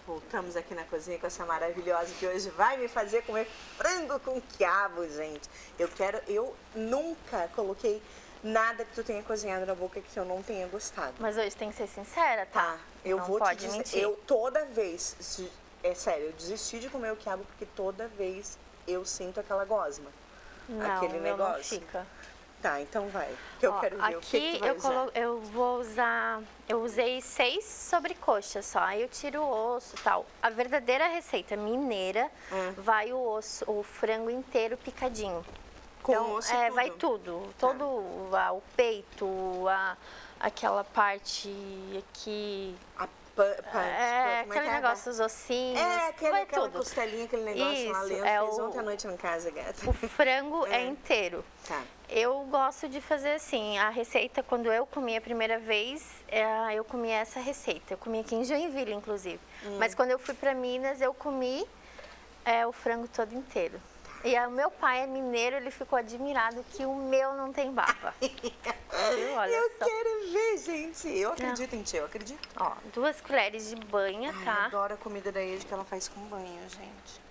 Voltamos aqui na cozinha com essa maravilhosa que hoje vai me fazer comer frango com quiabo, gente. Eu nunca coloquei nada que tu tenha cozinhado na boca que eu não tenha gostado. Mas hoje tem que ser sincera, tá? Eu não vou pode te dizer, mentir. eu toda vez, é sério, eu desisti de comer o quiabo porque toda vez eu sinto aquela gosma. Não, aquele negócio. não fica. Tá, então vai. Que eu quero ver o que tu vai usar. Eu vou usar, eu usei 6 sobrecoxas só, aí eu tiro o osso e tal. A verdadeira receita mineira vai o osso, o frango inteiro picadinho. Com Então, osso e tudo? vai tudo, todo o peito, aquela parte aqui, aquele negócio, os ossinhos, aquela tudo. costelinha, aquele negócio lá, Leandro fez ontem à noite na casa, gata. O frango é inteiro. Tá. Eu gosto de fazer assim, a receita, quando eu comi a primeira vez, eu comi essa receita. Eu comi aqui em Joinville, inclusive. Mas quando eu fui para Minas, eu comi o frango todo inteiro. E o meu pai é mineiro, ele ficou admirado que o meu não tem baba. Eu quero ver, gente. Eu acredito em ti, eu acredito. Ó, 2 colheres de banha, tá? Eu adoro a comida da Ed que ela faz com banho, gente.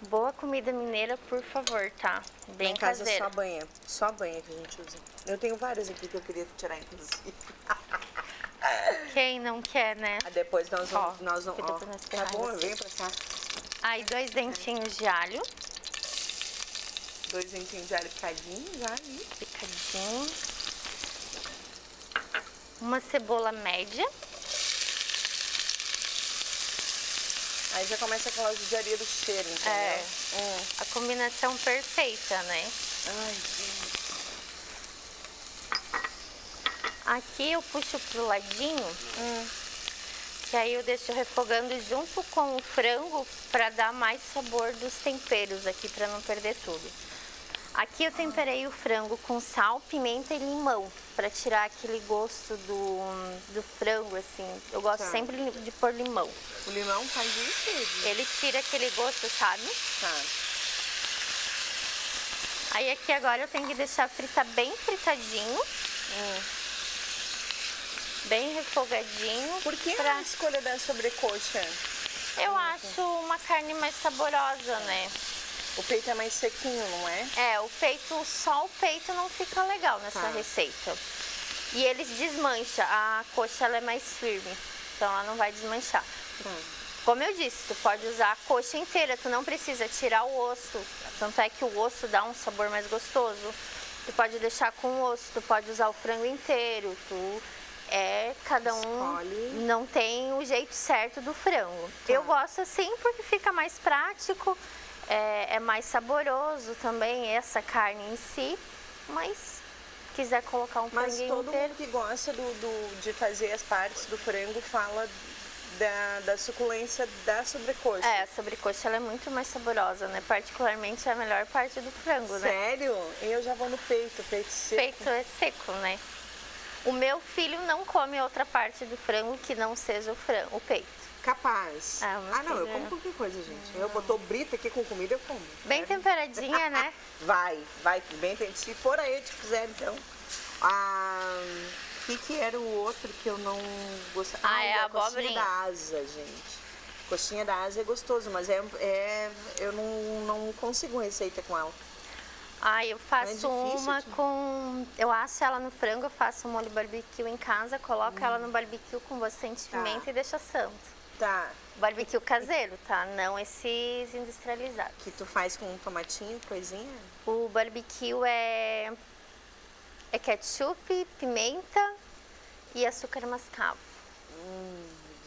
Boa comida mineira, por favor, tá? Bem casa caseira. só banha que a gente usa. Eu tenho várias aqui que eu queria tirar, inclusive. Quem não quer, né? Depois nós vamos... Tá bom, vem pra cá. Aí 2 dentinhos de alho. 2 dentinhos de alho picadinho já ali. Picadinho. Uma cebola média. Aí já começa aquela judiaria do cheiro, entendeu? A combinação perfeita, né? Ai, gente. Aqui eu puxo pro ladinho, que aí eu deixo refogando junto com o frango para dar mais sabor dos temperos aqui, para não perder tudo. Aqui eu temperei o frango com sal, pimenta e limão, para tirar aquele gosto do frango, assim. Eu gosto sempre de pôr limão. O limão faz isso? Ele tira aquele gosto, sabe? Tá. Aí aqui agora eu tenho que deixar fritar bem fritadinho. Bem refogadinho. Por que a escolha da sobrecoxa? Eu acho uma carne mais saborosa, né? O peito é mais sequinho, não é? O peito, só o peito não fica legal nessa receita. E eles desmancham, a coxa ela é mais firme, então ela não vai desmanchar. Como eu disse, tu pode usar a coxa inteira, tu não precisa tirar o osso, tanto é que o osso dá um sabor mais gostoso. Tu pode deixar com o osso, tu pode usar o frango inteiro, cada um não tem o jeito certo do frango. Eu gosto assim porque fica mais prático. É mais saboroso também essa carne em si, mas se quiser colocar um franguinho inteiro... Mas todo mundo que gosta de fazer as partes do frango fala da suculência da sobrecoxa. A sobrecoxa ela é muito mais saborosa, né? Particularmente é a melhor parte do frango, né? Sério? Eu já vou no peito seco. Peito é seco, né? O meu filho não come outra parte do frango que não seja o peito. Capaz. Não, eu como qualquer coisa, gente. Eu botou brita aqui com comida, eu como. Bem temperadinha, né? Vai, bem temperadinha. Se for a Ed fizer, então. O que era o outro que eu não gostava? É a coxinha abobrinha. da asa, gente. Coxinha da asa é gostoso, mas eu não consigo receita com ela. Eu faço uma com... Eu asso ela no frango, eu faço um molho barbecue em casa, coloco ela no barbecue com bastante pimenta e deixo assando. Tá. Barbecue caseiro, tá? Não esses industrializados. Que tu faz com um tomatinho, coisinha? O barbecue é ketchup, pimenta e açúcar mascavo.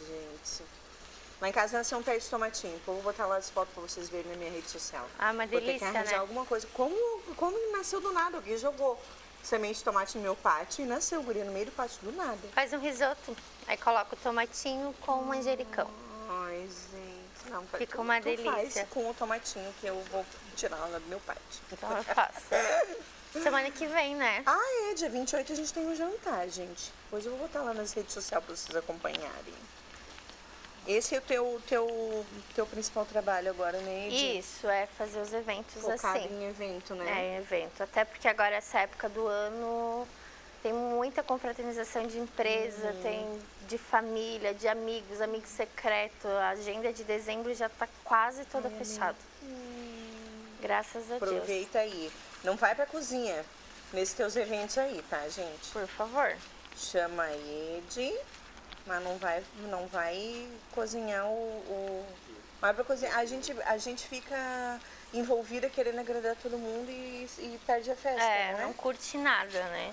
Gente. Lá em casa nasceu um pé de tomatinho. Eu vou botar lá as fotos pra vocês verem na minha rede social. Uma delícia, vou ter que arranjar né? alguma coisa. Como nasceu do nada? Alguém jogou semente de tomate no meu pátio e nasceu, guria, no meio do pátio, do nada. Faz um risoto. Aí coloca o tomatinho com o manjericão. Ai, gente. Não, fica uma delícia. Faz com o tomatinho que eu vou tirar lá do meu pátio. Então eu faço. Semana que vem, né? Dia 28 a gente tem um jantar, gente. Depois eu vou botar lá nas redes sociais pra vocês acompanharem. Esse é o teu principal trabalho agora, né, Edi? Isso, fazer os eventos focado assim. Em evento, né? Em evento. Até porque agora essa época do ano Tem muita confraternização de empresa, tem de família, de amigos, amigos secretos. A agenda de dezembro já está quase toda fechada. Graças a Deus. Aproveita aí. Não vai pra cozinha nesses teus eventos aí, tá, gente? Por favor. Chama ele, mas não vai cozinhar Vai pra cozinhar. A gente fica envolvida querendo agradar todo mundo e perde a festa, Não curte nada, né?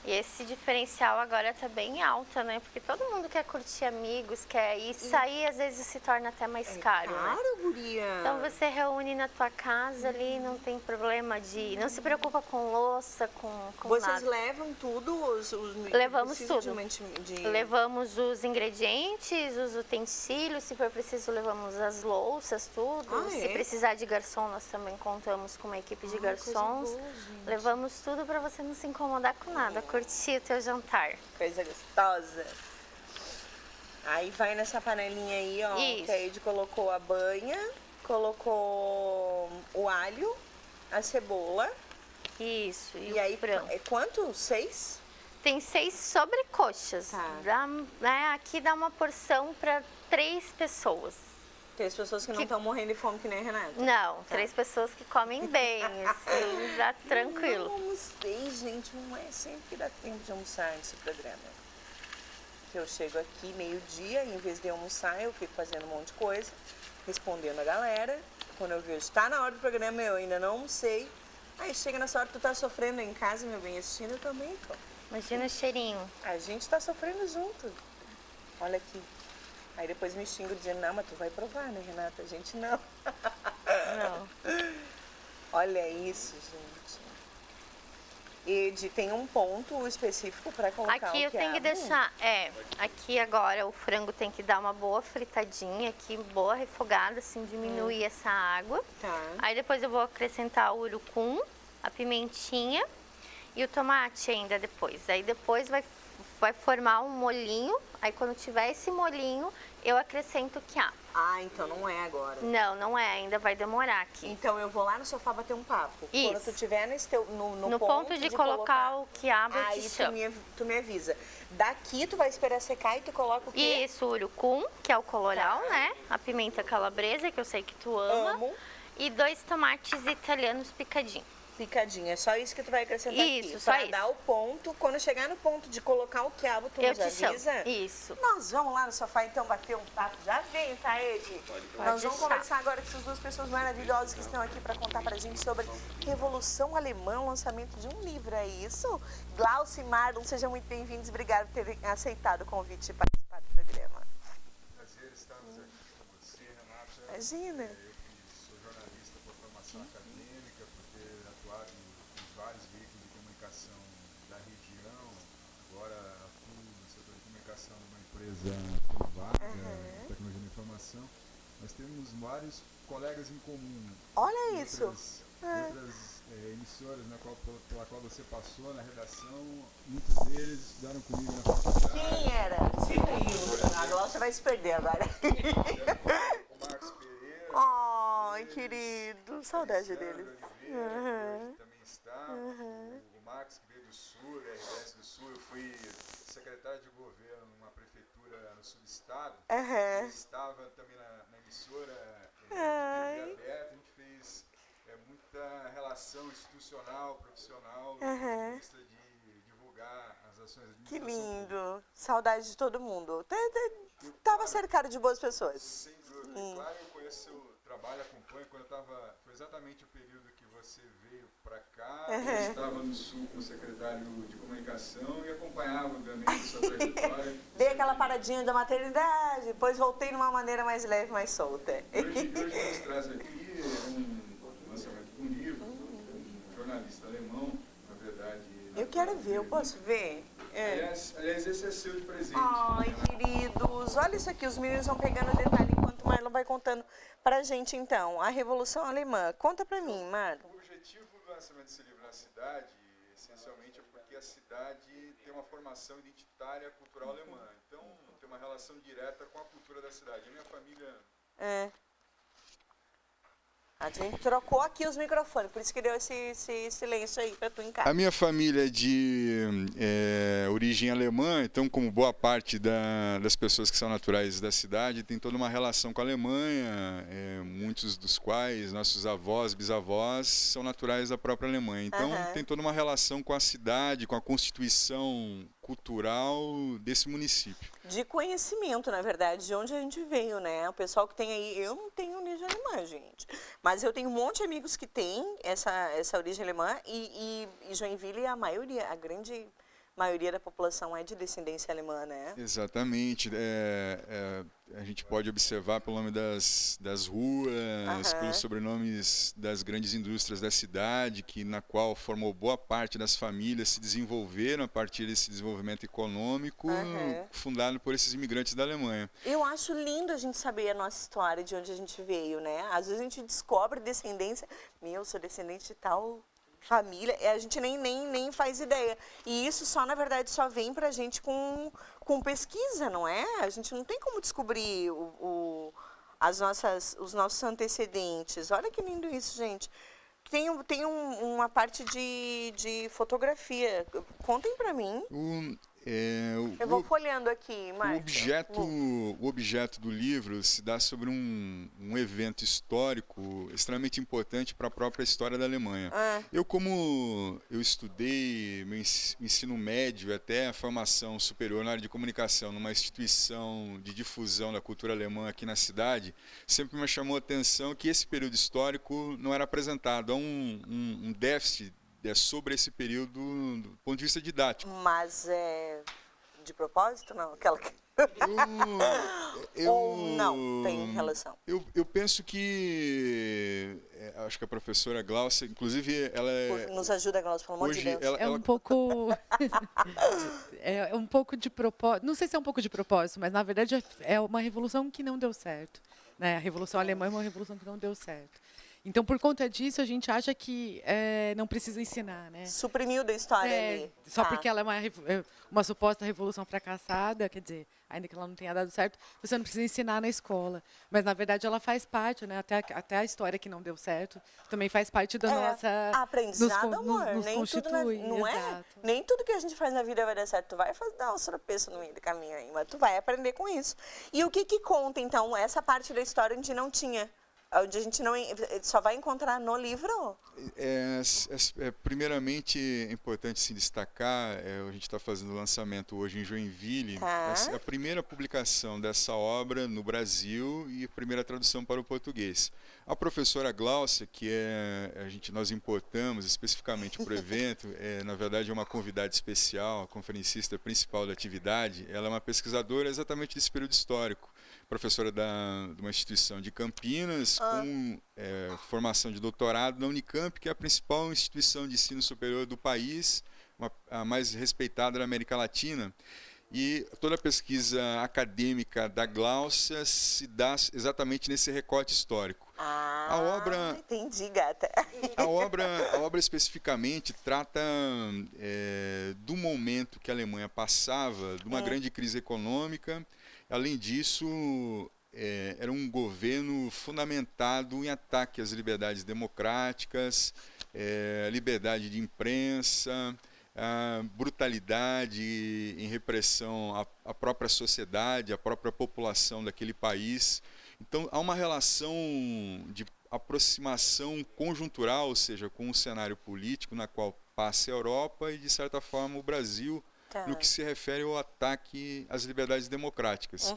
E esse diferencial agora tá bem alta, né? Porque todo mundo quer curtir amigos, quer ir. Sair às vezes se torna até mais caro, né? Claro, guria. Então você reúne na tua casa ali, não tem problema de... Não se preocupa com louça, com Vocês nada. levam tudo? Levamos tudo. De... Levamos os ingredientes, os utensílios, se for preciso levamos as louças, tudo. Se precisar de garçom, nós também contamos com uma equipe de garçons. Boa, levamos tudo para você não se incomodar com nada, curtir o teu jantar. Coisa gostosa. Aí vai nessa panelinha aí, ó, Isso. que a Ed colocou a banha, colocou o alho, a cebola. Isso, e aí, o frango. quanto? 6? Tem 6 sobrecoxas. Tá. Aqui dá uma porção para 3 pessoas. 3 pessoas que não estão morrendo de fome que nem a Renata. Não, 3 pessoas que comem bem, assim, já tranquilo. Não almocei, gente, não é sempre que dá tempo de almoçar nesse programa. Que eu chego aqui meio-dia, e em vez de almoçar, eu fico fazendo um monte de coisa, respondendo a galera. Quando eu vejo, tá na hora do programa, eu ainda não almocei. Aí chega nessa hora que tu tá sofrendo em casa, meu bem, assistindo, eu também tô. Imagina o cheirinho. A gente tá sofrendo junto. Olha aqui. Aí depois me xingo dizendo, não, mas tu vai provar, né, Renata? A gente não. Não. Olha isso, gente. Ed, tem um ponto específico para colocar aqui eu tenho que deixar, aqui agora o frango tem que dar uma boa fritadinha aqui, boa refogada, assim, diminuir essa água. Tá. Aí depois eu vou acrescentar o urucum, a pimentinha e o tomate ainda depois. Aí depois vai formar um molhinho, aí quando tiver esse molhinho, eu acrescento o quiabo. Ah, então não é agora. Não, não é, ainda vai demorar aqui. Então eu vou lá no sofá bater um papo. Isso. Quando tu tiver no ponto de colocar o quiabo, eu te aí chamo. tu me avisa. Daqui tu vai esperar secar e tu coloca o quê? Isso, o urucum, que é o coloral, né? A pimenta calabresa, que eu sei que tu ama. Amo. E 2 tomates italianos picadinhos. Picadinho, é só isso que tu vai acrescentar aqui. Isso, só pra isso. dar o ponto, quando chegar no ponto de colocar o quiabo, tu Eu nos te chamo. avisa. Isso. Nós vamos lá no sofá então bater um papo. Já vem, tá, Ed? Nós vamos deixar. conversar agora com essas duas pessoas maravilhosas que estão aqui para contar pra gente sobre Revolução Alemã, o lançamento de um livro, é isso? Glaucio e Marlon, sejam muito bem-vindos. Obrigada por terem aceitado o convite de participar do programa. Prazer estarmos aqui com você, Renata. Imagina. Eu sou jornalista por formação acadêmica, por ter atuado em vários veículos de comunicação da região. Agora atuo no setor de comunicação de uma empresa privada, de tecnologia da informação. Nós temos vários colegas em comum. Olha isso. Outras emissoras pela qual você passou na redação, muitos deles estudaram comigo na faculdade. Quem era? A Glaucia vai se perder agora. O Marcos Pereira. Ai, querido. Saudade deles. Oliveira, que também está. O Max, que veio do Sul, da RBS do Sul. Eu fui secretário de governo numa prefeitura no subestado. Ele estava também na emissora de TV aberta. A gente fez muita relação institucional, profissional, com vista de divulgar as ações da Que administração lindo. Saudade de todo mundo. Tava cercado de boas pessoas. Sem dúvida. Claro, eu conheço o seu trabalho, acompanho. Quando eu estava, foi exatamente o período que você veio para cá. Eu estava no Sul como secretário de comunicação e acompanhava, obviamente, a sua trajetória. Dei aquela paradinha da maternidade, depois voltei numa maneira mais leve, mais solta. Hoje nos traz aqui um lançamento de um livro, um jornalista alemão, na verdade. Eu quero ver, eu posso ver? Aliás, esse é seu de presente. Ai, queridos, olha isso aqui, os meninos vão pegando detalhe enquanto o Marlon vai contando pra gente então. A Revolução Alemã. Conta pra mim, Marlon. O objetivo do lançamento desse livro na cidade, essencialmente, é porque a cidade tem uma formação identitária cultural alemã. Então, tem uma relação direta com a cultura da cidade. A minha família A gente trocou aqui os microfones, por isso que deu esse silêncio aí para tu em casa. A minha família é de origem alemã, então, como boa parte das pessoas que são naturais da cidade, tem toda uma relação com a Alemanha, muitos dos quais nossos avós, bisavós, são naturais da própria Alemanha. Então, tem toda uma relação com a cidade, com a constituição cultural desse município. De conhecimento, na verdade, de onde a gente veio, né? O pessoal que tem aí, eu não tenho origem alemã, gente, mas eu tenho um monte de amigos que têm essa origem alemã e Joinville, a grande maioria da população é de descendência alemã, né? Exatamente. A gente pode observar pelo nome das ruas, pelos sobrenomes das grandes indústrias da cidade, na qual formou boa parte das famílias se desenvolveram a partir desse desenvolvimento econômico fundado por esses imigrantes da Alemanha. Eu acho lindo a gente saber a nossa história, de onde a gente veio, né? Às vezes a gente descobre descendência, eu sou descendente de tal família, a gente nem faz ideia. E isso na verdade, só vem pra gente com pesquisa, não é? A gente não tem como descobrir os nossos antecedentes. Olha que lindo isso, gente. Tem uma parte de fotografia. Contem pra mim. Eu vou folheando aqui, Márcio. O objeto do livro se dá sobre um evento histórico extremamente importante para a própria história da Alemanha. Como eu estudei meu ensino médio até a formação superior na área de comunicação numa instituição de difusão da cultura alemã aqui na cidade, sempre me chamou a atenção que esse período histórico não era apresentado. Há um déficit sobre esse período do ponto de vista didático. Mas de propósito, não? Ou não tem relação? Eu penso que acho que a professora Glaucia, inclusive, ela nos ajuda, Glaucia, pelo amor de Deus. Um pouco é um pouco de propósito. Não sei se é um pouco de propósito, mas na verdade é uma revolução que não deu certo, né? A Revolução Alemã é uma revolução que não deu certo. Então, por conta disso, a gente acha que não precisa ensinar, né? Suprimiu da história ali. Só porque ela é uma suposta revolução fracassada, quer dizer, ainda que ela não tenha dado certo, você não precisa ensinar na escola. Mas, na verdade, ela faz parte, né? Até a história que não deu certo também faz parte da nossa... Aprendizado, amor. Nos nem constitui, tudo não exato. Nem tudo que a gente faz na vida vai dar certo. Tu vai dar uns tropeços no meio do caminho aí, mas tu vai aprender com isso. E o que conta, então, essa parte da história onde não tinha? Onde a gente só vai encontrar no livro? Primeiramente, é importante se destacar, a gente está fazendo o lançamento hoje em Joinville, a primeira publicação dessa obra no Brasil e a primeira tradução para o português. A professora Glaucia, que nós importamos especificamente para o evento, na verdade é uma convidada especial, a conferencista principal da atividade, ela é uma pesquisadora exatamente desse período histórico. Professora de uma instituição de Campinas, com formação de doutorado na Unicamp, que é a principal instituição de ensino superior do país, a mais respeitada da América Latina. E toda a pesquisa acadêmica da Glaucia se dá exatamente nesse recorte histórico. A obra, entendi, gata. A obra especificamente trata do momento que a Alemanha passava, de uma grande crise econômica. Além disso, era um governo fundamentado em ataque às liberdades democráticas, liberdade de imprensa, a brutalidade em repressão à própria sociedade, à própria população daquele país. Então, há uma relação de aproximação conjuntural, ou seja, com o cenário político na qual passa a Europa e, de certa forma, o Brasil, no que se refere ao ataque às liberdades democráticas.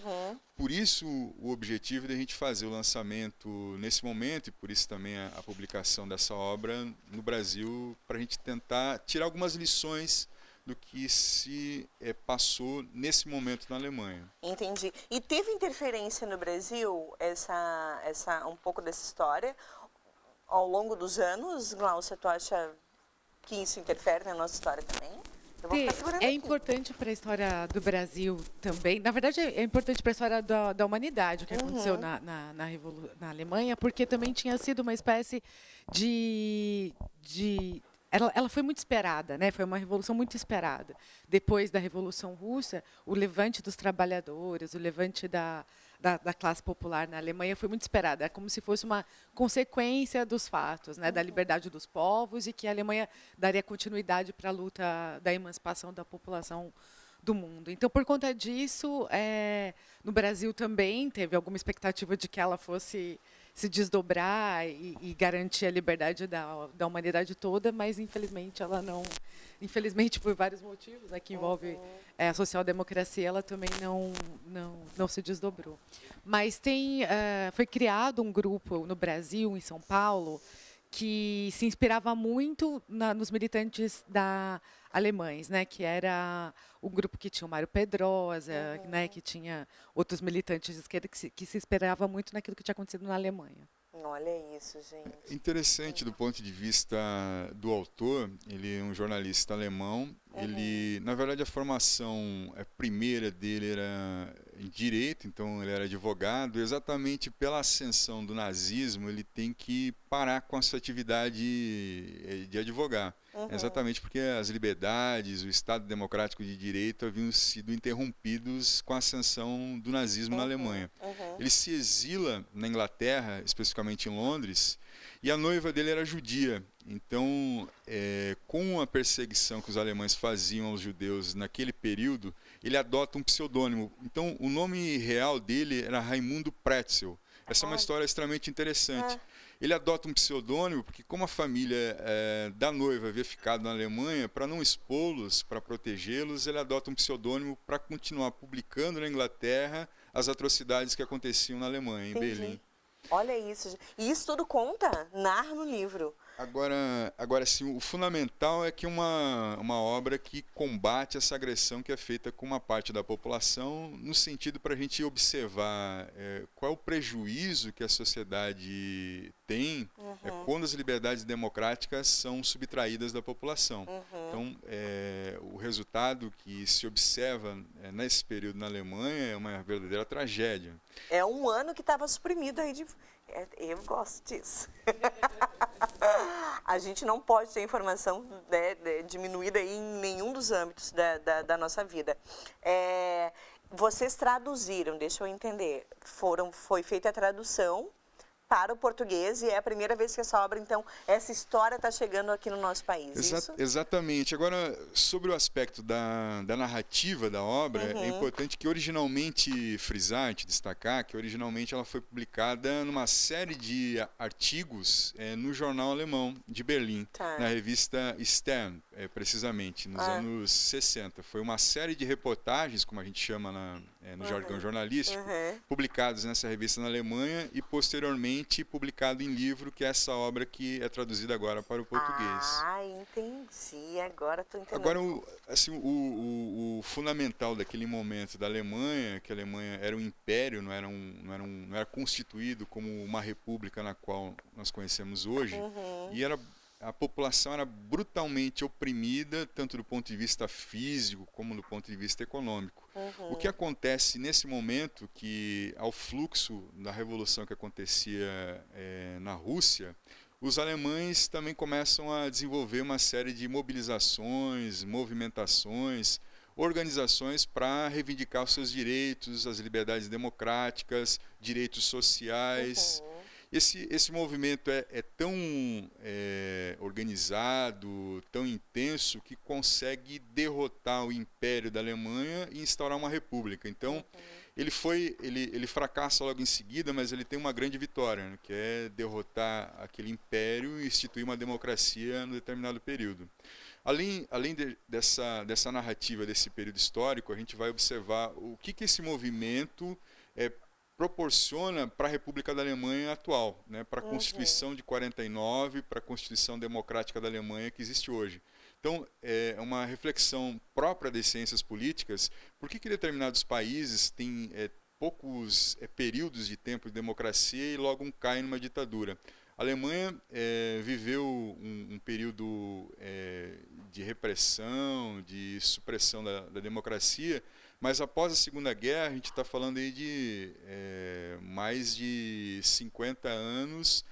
Por isso, o objetivo de a gente fazer o lançamento nesse momento, e por isso também a publicação dessa obra no Brasil, para a gente tentar tirar algumas lições do que se passou nesse momento na Alemanha. Entendi. E teve interferência no Brasil, um pouco dessa história, ao longo dos anos? Glaucia, tu acha que isso interfere na nossa história também? É importante para a história do Brasil também. Na verdade, é importante para a história da humanidade, o que aconteceu na Alemanha, porque também tinha sido uma espécie ela foi muito esperada, né? Foi uma revolução muito esperada. Depois da Revolução Russa, o levante dos trabalhadores, o levante da da classe popular na Alemanha foi muito esperada. É como se fosse uma consequência dos fatos, né, da liberdade dos povos, e que a Alemanha daria continuidade para a luta da emancipação da população do mundo. Então, por conta disso, no Brasil também teve alguma expectativa de que ela fosse se desdobrar e garantir a liberdade da humanidade toda, mas infelizmente ela não, infelizmente por vários motivos, né, que envolve a social-democracia, ela também não se desdobrou. Mas foi criado um grupo no Brasil, em São Paulo, que se inspirava muito nos militantes alemães, né, que era um grupo que tinha o Mário Pedrosa, né, que tinha outros militantes de esquerda que se inspirava muito naquilo que tinha acontecido na Alemanha. Olha isso, gente. Interessante do ponto de vista do autor, ele é um jornalista alemão, ele, na verdade, a formação primeira dele era em direito, então ele era advogado. Exatamente pela ascensão do nazismo, ele tem que parar com essa atividade de advogar. Exatamente porque as liberdades, o Estado democrático de direito haviam sido interrompidos com a ascensão do nazismo na Alemanha. Ele se exila na Inglaterra, especificamente em Londres, e a noiva dele era judia. Então, com a perseguição que os alemães faziam aos judeus naquele período, ele adota um pseudônimo. Então, o nome real dele era Raimundo Pretzel. Essa é uma história extremamente interessante. Ele adota um pseudônimo porque, como a família da noiva havia ficado na Alemanha, para não expô-los, para protegê-los, ele adota um pseudônimo para continuar publicando na Inglaterra as atrocidades que aconteciam na Alemanha, em Berlim. Olha isso. E isso tudo conta, narra no livro. Agora sim, o fundamental é que uma obra que combate essa agressão que é feita com uma parte da população, no sentido para a gente observar qual é o prejuízo que a sociedade tem quando as liberdades democráticas são subtraídas da população. Então, o resultado que se observa nesse período na Alemanha é uma verdadeira tragédia. É um ano que estava suprimido aí de... Eu gosto disso. A gente não pode ter informação diminuída em nenhum dos âmbitos da nossa vida. Vocês traduziram, deixa eu entender, foi feita a tradução para o português e é a primeira vez que essa obra, então, essa história está chegando aqui no nosso país, isso? Exatamente. Agora, sobre o aspecto da narrativa da obra, é importante que originalmente frisar, destacar, que originalmente ela foi publicada numa série de artigos no jornal alemão de Berlim, na revista Stern, precisamente, nos anos 60. Foi uma série de reportagens, como a gente chama no jargão jornalístico, publicados nessa revista na Alemanha e, posteriormente, publicado em livro, que é essa obra que é traduzida agora para o português. Entendi. Agora estou entendendo. Agora, o fundamental daquele momento da Alemanha, que a Alemanha era um império, não era constituído como uma república na qual nós conhecemos hoje, e a população era brutalmente oprimida, tanto do ponto de vista físico como do ponto de vista econômico. O que acontece nesse momento, que ao fluxo da revolução que acontecia na Rússia, os alemães também começam a desenvolver uma série de mobilizações, movimentações, organizações para reivindicar os seus direitos, as liberdades democráticas, direitos sociais. Esse movimento é tão organizado, tão intenso, que consegue derrotar o Império da Alemanha e instaurar uma república. Então, ele fracassa logo em seguida, mas ele tem uma grande vitória, né, que é derrotar aquele império e instituir uma democracia no determinado período. Além dessa narrativa desse período histórico, a gente vai observar o que esse movimento proporciona para a República da Alemanha atual, né, para a Constituição de 49, para a Constituição Democrática da Alemanha que existe hoje. Então, é uma reflexão própria das ciências políticas, por que determinados países têm poucos períodos de tempo de democracia e logo caem numa ditadura. A Alemanha viveu um período de repressão, de supressão da democracia, mas após a Segunda Guerra, a gente está falando aí de mais de 50 anos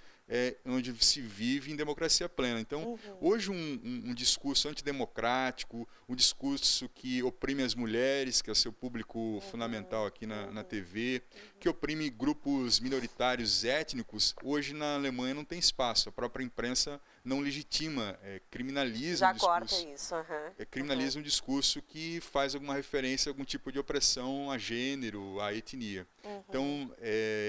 onde se vive em democracia plena. Então, hoje um discurso antidemocrático, um discurso que oprime as mulheres, que é o seu público fundamental aqui na TV, que oprime grupos minoritários étnicos, hoje na Alemanha não tem espaço. A própria imprensa não legitima, criminaliza um discurso. Já corta isso. Criminaliza um discurso que faz alguma referência a algum tipo de opressão a gênero, a etnia. Então,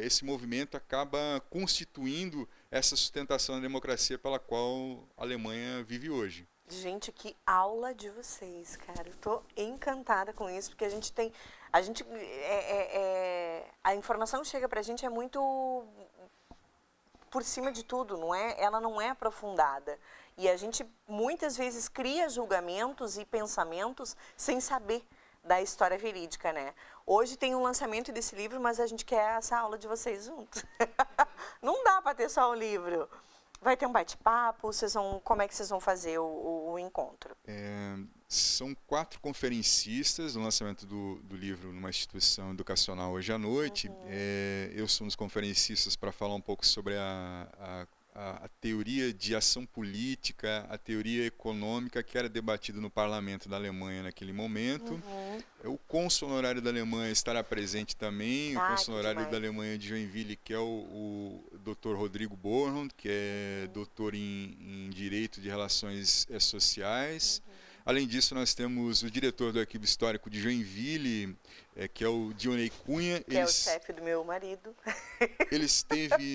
esse movimento acaba constituindo essa sustentação da democracia pela qual a Alemanha vive hoje. Gente, que aula de vocês, cara. Eu tô encantada com isso, porque a informação que chega pra gente é muito por cima de tudo, não é? Ela não é aprofundada. E a gente muitas vezes cria julgamentos e pensamentos sem saber da história verídica, né? Hoje tem um lançamento desse livro, mas a gente quer essa aula de vocês juntos. Não dá para ter só o livro. Vai ter um bate-papo? Como é que vocês vão fazer o encontro? São 4 conferencistas no lançamento do livro numa instituição educacional hoje à noite. Eu sou um dos conferencistas para falar um pouco sobre a teoria de ação política, a teoria econômica que era debatida no parlamento da Alemanha naquele momento. O cônsul honorário da Alemanha estará presente também, o cônsul honorário da Alemanha de Joinville, que é o Dr. Rodrigo Bornholm, que é doutor em Direito de Relações Sociais. Além disso, nós temos o diretor do Arquivo Histórico de Joinville, que é o Dionei Cunha. Que é o chefe do meu marido. Ele esteve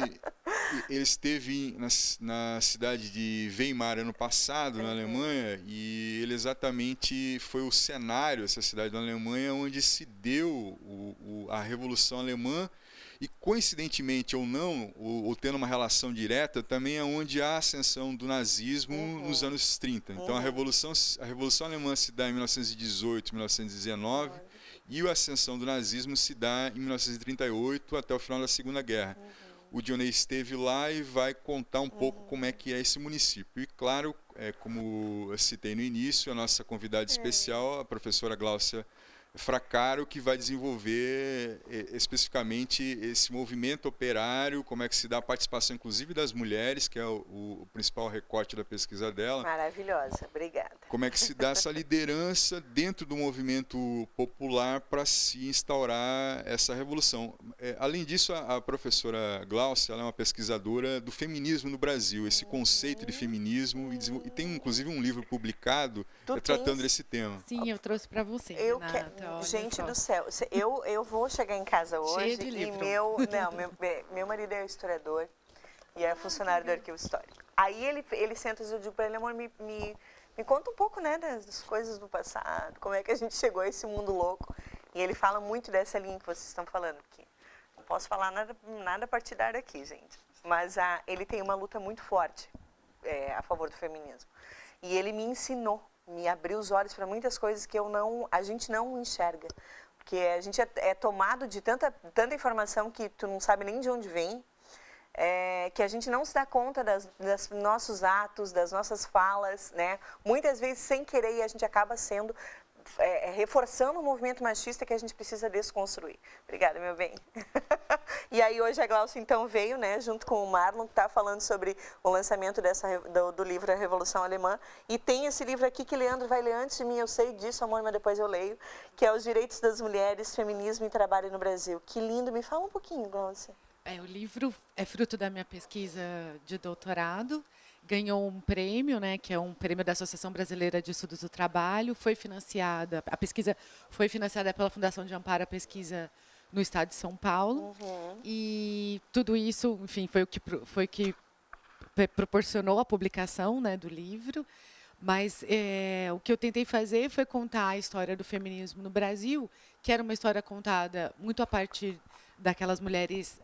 na cidade de Weimar ano passado, na Alemanha, e ele exatamente foi o cenário, essa cidade da Alemanha, onde se deu a Revolução Alemã. E coincidentemente ou não, ou tendo uma relação direta, também é onde há a ascensão do nazismo nos anos 30. Então a Revolução Alemã se dá em 1918, 1919, e a ascensão do nazismo se dá em 1938 até o final da Segunda Guerra. O Dionei esteve lá e vai contar um pouco como é que é esse município. E claro, como eu citei no início, a nossa convidada especial, a professora Gláucia Fracaro, que vai desenvolver especificamente esse movimento operário, como é que se dá a participação inclusive das mulheres, que é o principal recorte da pesquisa dela. Maravilhosa, obrigada. Como é que se dá essa liderança dentro do movimento popular para se instaurar essa revolução. Além disso, a professora Gláucia, ela é uma pesquisadora do feminismo no Brasil, esse conceito de feminismo, e tem inclusive um livro publicado tratando desse tema. Sim, eu trouxe para você, Renata. Gente do céu, eu vou chegar em casa hoje e meu marido é historiador e é funcionário do Arquivo Histórico. Aí ele senta e eu digo para ele, amor, me conta um pouco, né, das coisas do passado, como é que a gente chegou a esse mundo louco. E ele fala muito dessa linha que vocês estão falando aqui. Não posso falar nada partidário aqui, gente. Mas ele tem uma luta muito forte a favor do feminismo. E ele me ensinou, me abriu os olhos para muitas coisas que a gente não enxerga. Porque a gente é tomado de tanta informação que tu não sabe nem de onde vem, que a gente não se dá conta dos nossos atos, das nossas falas, né? Muitas vezes sem querer, e a gente acaba sendo reforçando o movimento machista que a gente precisa desconstruir. Obrigada, meu bem. E aí hoje a Gláucia então veio, né, junto com o Marlon, que está falando sobre o lançamento do livro A Revolução Alemã. E tem esse livro aqui que Leandro vai ler antes de mim, eu sei disso, amor, mas depois eu leio, que é Os Direitos das Mulheres, Feminismo e Trabalho no Brasil. Que lindo, me fala um pouquinho, Gláucia. O livro é fruto da minha pesquisa de doutorado. Ganhou um prêmio, né, que é um prêmio da Associação Brasileira de Estudos do Trabalho. A pesquisa foi financiada pela Fundação de Amparo à Pesquisa no Estado de São Paulo. E tudo isso, enfim, foi o que proporcionou a publicação, né, do livro. Mas o que eu tentei fazer foi contar a história do feminismo no Brasil, que era uma história contada muito a partir daquelas mulheres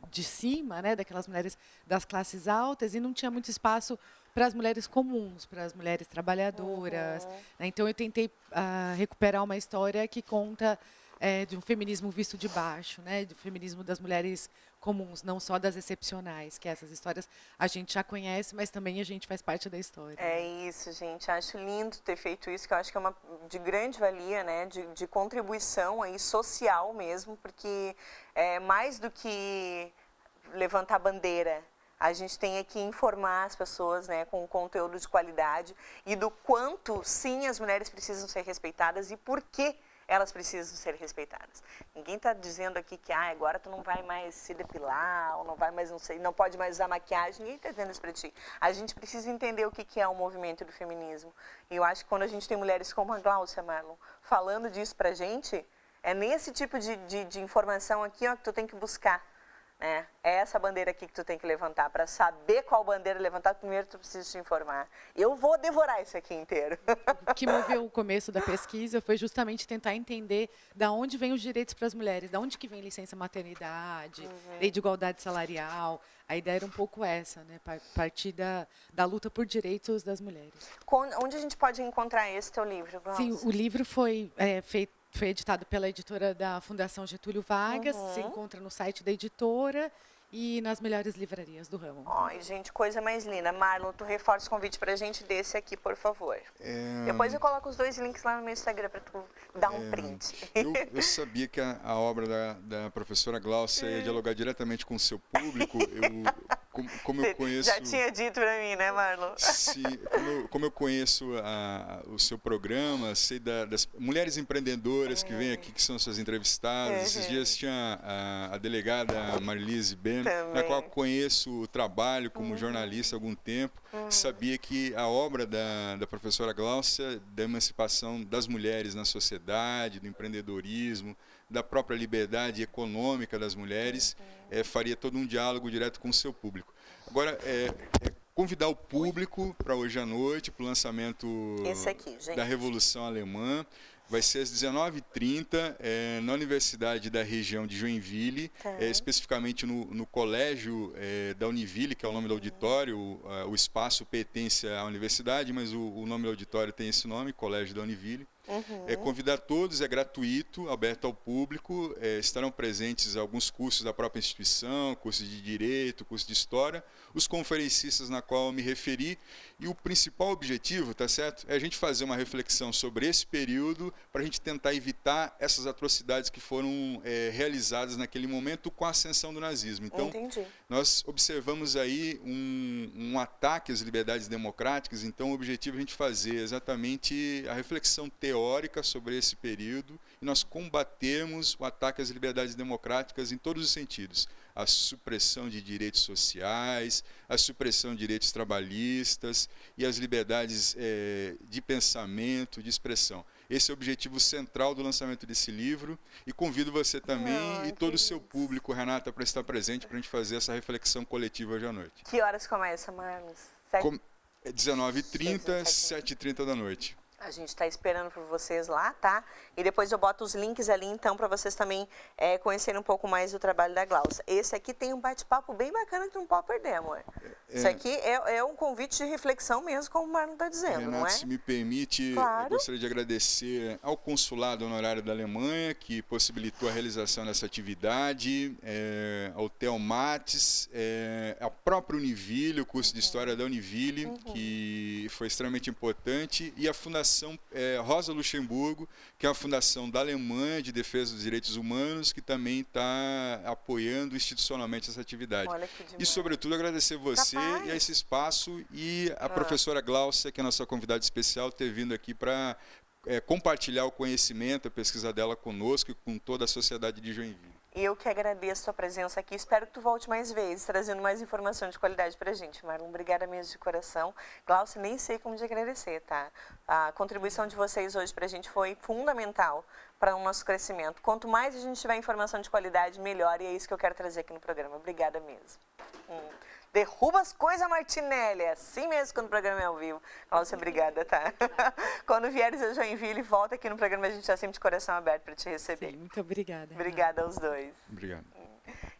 de cima, né, daquelas mulheres das classes altas, e não tinha muito espaço para as mulheres comuns, para as mulheres trabalhadoras. Né? Então, eu tentei recuperar uma história que conta de um feminismo visto de baixo, né, do feminismo das mulheres comuns, não só das excepcionais, que essas histórias a gente já conhece, mas também a gente faz parte da história. É isso, gente. Acho lindo ter feito isso, que eu acho que é uma de grande valia, né, de contribuição aí social mesmo, porque mais do que levantar bandeira, A gente tem que informar as pessoas, né, com conteúdo de qualidade e do quanto, sim, as mulheres precisam ser respeitadas e por que elas precisam ser respeitadas. Ninguém está dizendo aqui que agora tu não vai mais se depilar, ou não vai mais, não pode mais usar maquiagem. Ninguém está dizendo isso para ti. A gente precisa entender o que é o movimento do feminismo. E eu acho que quando a gente tem mulheres como a Gláucia, Marlon, falando disso pra gente, é nesse tipo de informação aqui, ó, que tu tem que buscar. É essa bandeira aqui que tu tem que levantar. Para saber qual bandeira levantar, primeiro tu precisa te informar. Eu vou devorar isso aqui inteiro. O que moveu o começo da pesquisa foi justamente tentar entender de onde vêm os direitos para as mulheres, de onde que vem licença maternidade, lei de igualdade salarial. A ideia era um pouco essa, né? Partir da luta por direitos das mulheres. Onde a gente pode encontrar esse teu livro, Glaucia? Sim, o livro foi foi editado pela editora da Fundação Getúlio Vargas, se encontra no site da editora e nas melhores livrarias do ramo. Ai, gente, coisa mais linda. Marlon, tu reforça o convite pra gente desse aqui, por favor. Depois eu coloco os 2 links lá no meu Instagram pra tu dar um print. Eu sabia que a obra da professora Gláucia ia dialogar diretamente com o seu público. Como eu conheço... Já tinha dito pra mim, né, Marlon? Sim, como eu conheço o seu programa, sei das mulheres empreendedoras que vêm aqui, que são suas entrevistadas. Esses dias tinha a delegada Marilise Bento, na qual conheço o trabalho como jornalista há algum tempo. Sabia que a obra da professora Gláucia, da emancipação das mulheres na sociedade, do empreendedorismo, da própria liberdade econômica das mulheres, faria todo um diálogo direto com o seu público. Agora, convidar o público para hoje à noite, para o lançamento da Revolução Alemã. Vai ser às 19h30 na Universidade da região de Joinville, especificamente no colégio da Univille, que é o nome do auditório. O espaço pertence à universidade, mas o nome do auditório tem esse nome, Colégio da Univille. Convidar todos, é gratuito, aberto ao público. Estarão presentes alguns cursos da própria instituição, cursos de Direito, curso de História, os conferencistas na qual eu me referi. E o principal objetivo, tá certo, é a gente fazer uma reflexão sobre esse período para a gente tentar evitar essas atrocidades que foram realizadas naquele momento com a ascensão do nazismo. Então, nós observamos aí um ataque às liberdades democráticas. Então, o objetivo é a gente fazer exatamente a reflexão teórica sobre esse período e nós combatemos o ataque às liberdades democráticas em todos os sentidos. A supressão de direitos sociais, a supressão de direitos trabalhistas e as liberdades de pensamento, de expressão. Esse é o objetivo central do lançamento desse livro e convido você também e todo o seu público, Renata, para estar presente para a gente fazer essa reflexão coletiva hoje à noite. Que horas começa, Marlos? 19h30, 7h30 da noite. A gente está esperando por vocês lá, tá? E depois eu boto os links ali, então, para vocês também conhecerem um pouco mais do trabalho da Gláucia. Esse aqui tem um bate-papo bem bacana que não pode perder, amor. Isso aqui é um convite de reflexão mesmo, como o Marlon está dizendo, Renato, não é? Se me permite, eu gostaria de agradecer ao Consulado Honorário da Alemanha, que possibilitou a realização dessa atividade, ao Theo Mates, ao próprio Univille, o curso de História da Univille, que foi extremamente importante, e a Fundação Rosa Luxemburgo, que é a fundação da Alemanha de defesa dos direitos humanos, que também está apoiando institucionalmente essa atividade. E, sobretudo, agradecer você e a esse espaço e a professora Gláucia, que é a nossa convidada especial, ter vindo aqui para compartilhar o conhecimento, a pesquisa dela conosco e com toda a sociedade de Joinville. Eu que agradeço a tua presença aqui. Espero que tu volte mais vezes, trazendo mais informação de qualidade pra gente, Marlon. Obrigada mesmo de coração. Gláucia, nem sei como te agradecer, tá? A contribuição de vocês hoje pra gente foi fundamental para o nosso crescimento. Quanto mais a gente tiver informação de qualidade, melhor. E é isso que eu quero trazer aqui no programa. Obrigada mesmo. Derruba as coisas, Martinelli. É assim mesmo quando o programa é ao vivo. Gláucia, obrigada, tá? Quando vieres a Joinville, volta aqui no programa, a gente está sempre de coração aberto para te receber. Sim, muito obrigada. Obrigada aos dois. Obrigado.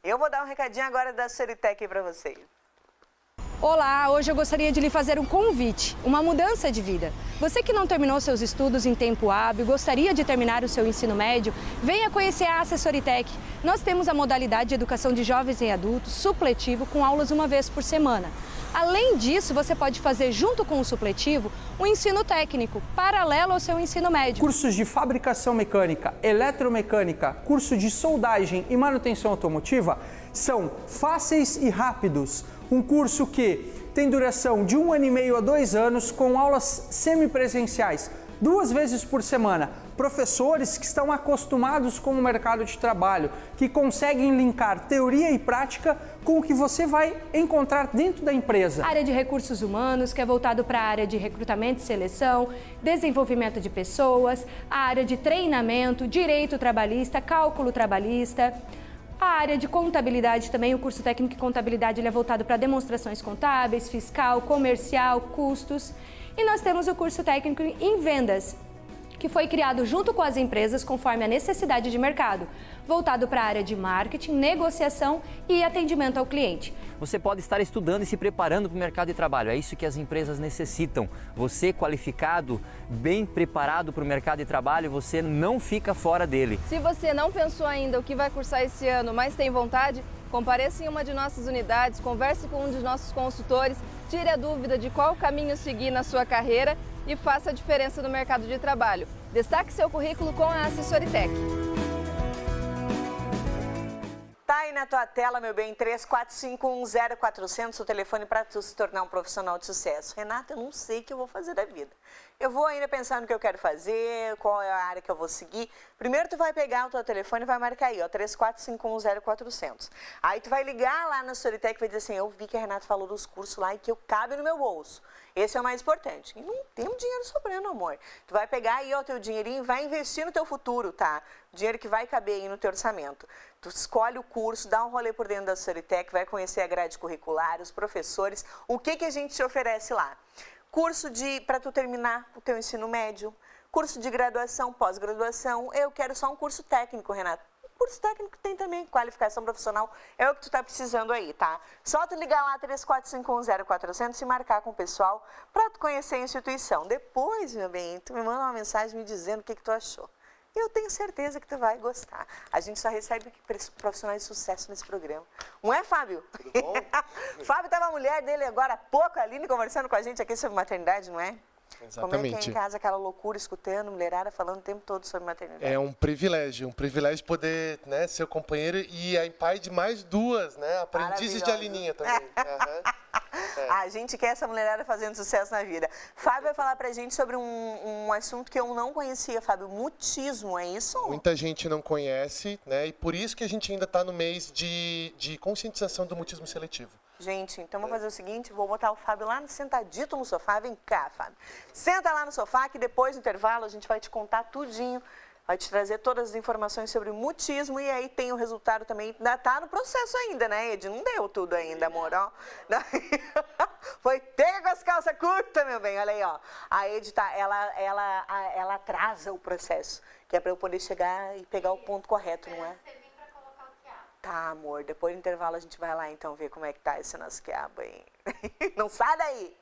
Eu vou dar um recadinho agora da Soritec para vocês. Olá, hoje eu gostaria de lhe fazer um convite, uma mudança de vida. Você que não terminou seus estudos em tempo hábil, gostaria de terminar o seu ensino médio, venha conhecer a Soritec. Nós temos a modalidade de educação de jovens e adultos supletivo com aulas uma vez por semana. Além disso, você pode fazer junto com o supletivo um ensino técnico, paralelo ao seu ensino médio. Cursos de fabricação mecânica, eletromecânica, curso de soldagem e manutenção automotiva são fáceis e rápidos. Um curso que tem duração de 1 ano e meio a 2 anos, com aulas semipresenciais, 2 vezes por semana. Professores que estão acostumados com o mercado de trabalho, que conseguem linkar teoria e prática com o que você vai encontrar dentro da empresa. A área de recursos humanos, que é voltado para a área de recrutamento e seleção, desenvolvimento de pessoas, a área de treinamento, direito trabalhista, cálculo trabalhista. A área de contabilidade também, o curso técnico de contabilidade, ele é voltado para demonstrações contábeis, fiscal, comercial, custos. E nós temos o curso técnico em vendas, que foi criado junto com as empresas conforme a necessidade de mercado, voltado para a área de marketing, negociação e atendimento ao cliente. Você pode estar estudando e se preparando para o mercado de trabalho, é isso que as empresas necessitam. Você qualificado, bem preparado para o mercado de trabalho, você não fica fora dele. Se você não pensou ainda o que vai cursar esse ano, mas tem vontade, compareça em uma de nossas unidades, converse com um dos nossos consultores, tire a dúvida de qual caminho seguir na sua carreira e faça a diferença no mercado de trabalho. Destaque seu currículo com a Assessoritec. Tá aí na tua tela, meu bem, 34510400, o telefone para tu se tornar um profissional de sucesso. Renata, eu não sei o que eu vou fazer da vida. Eu vou ainda pensar no que eu quero fazer, qual é a área que eu vou seguir. Primeiro tu vai pegar o teu telefone e vai marcar aí, ó, 34510400. Aí tu vai ligar lá na Assessoritec e vai dizer assim, eu vi que a Renata falou dos cursos lá e que eu cabe no meu bolso. Esse é o mais importante. E não tem um dinheiro sobrando, amor. Tu vai pegar aí o teu dinheirinho e vai investir no teu futuro, tá? Dinheiro que vai caber aí no teu orçamento. Tu escolhe o curso, dá um rolê por dentro da Assessoritec, vai conhecer a grade curricular, os professores, o que a gente te oferece lá. Curso para tu terminar o teu ensino médio, curso de graduação, pós-graduação. Eu quero só um curso técnico, Renata. Curso técnico tem também, qualificação profissional, é o que tu tá precisando aí, tá? Só tu ligar lá, 34510400 e marcar com o pessoal para tu conhecer a instituição. Depois, meu bem, tu me manda uma mensagem me dizendo o que tu achou. E eu tenho certeza que tu vai gostar. A gente só recebe profissionais de sucesso nesse programa. Não é, Fábio? Tudo bom? Fábio tava a mulher dele agora há pouco, a Aline, conversando com a gente aqui sobre maternidade, não é? Exatamente. Como é que é em casa, aquela loucura, escutando, mulherada falando o tempo todo sobre maternidade? É um privilégio poder, né, ser o companheiro e pai de mais 2, né, aprendizes de Alininha também. A gente quer essa mulherada fazendo sucesso na vida. Fábio vai falar pra gente sobre um assunto que eu não conhecia, Fábio, mutismo, é isso? Muita gente não conhece, né, e por isso que a gente ainda está no mês de conscientização do mutismo seletivo. Gente, então vamos fazer o seguinte, vou botar o Fábio lá sentadito no sofá. Vem cá, Fábio. Senta lá no sofá que depois do intervalo a gente vai te contar tudinho, vai te trazer todas as informações sobre o mutismo e aí tem o resultado também. Ainda tá no processo ainda, né, Ed? Não deu tudo ainda, amor, ó. Foi pega com as calças curtas, meu bem, olha aí, ó. A Ed, ela atrasa o processo, que é para eu poder chegar e pegar o ponto correto, não é? Tá, amor, depois do intervalo a gente vai lá então ver como é que tá esse nosso quiabo aí. Não sai daí!